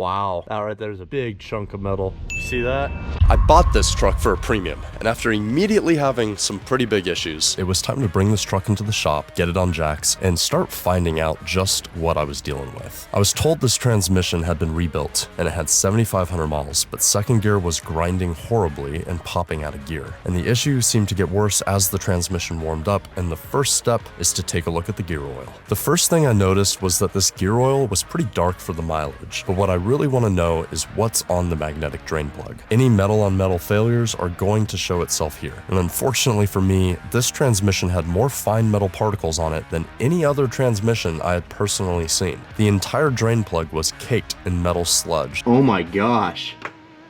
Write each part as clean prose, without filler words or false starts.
Wow, that right there's a big chunk of metal. You see that? I bought this truck for a premium, and after immediately having some pretty big issues, it was time to bring this truck into the shop, get it on jacks, and start finding out just what I was dealing with. I was told this transmission had been rebuilt, and it had 7,500 miles, but second gear was grinding horribly and popping out of gear. And the issue seemed to get worse as the transmission warmed up, and the first step is to take a look at the gear oil. The first thing I noticed was that this gear oil was pretty dark for the mileage, but what I really want to know is what's on the magnetic drain plug. Any metal-on-metal failures are going to show itself here. And unfortunately for me, this transmission had more fine metal particles on it than any other transmission I had personally seen. The entire drain plug was caked in metal sludge. Oh my gosh.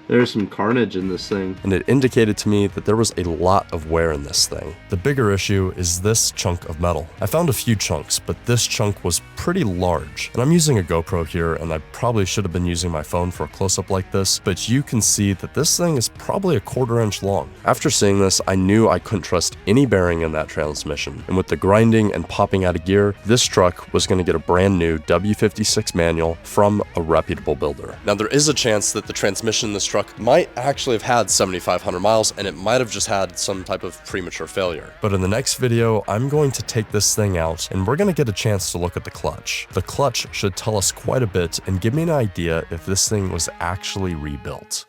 There's some carnage in this thing. And it indicated to me that there was a lot of wear in this thing. The bigger issue is this chunk of metal. I found a few chunks, but this chunk was pretty large. And I'm using a GoPro here, and I probably should have been using my phone for a close-up like this, but you can see that this thing is probably a 1/4 inch long. After seeing this, I knew I couldn't trust any bearing in that transmission. And with the grinding and popping out of gear, this truck was going to get a brand new W56 manual from a reputable builder. Now, there is a chance that the transmission in this truck might actually have had 7,500 miles, and it might have just had some type of premature failure. But in the next video, I'm going to take this thing out, and we're going to get a chance to look at the clutch. The clutch should tell us quite a bit and give me an idea if this thing was actually rebuilt.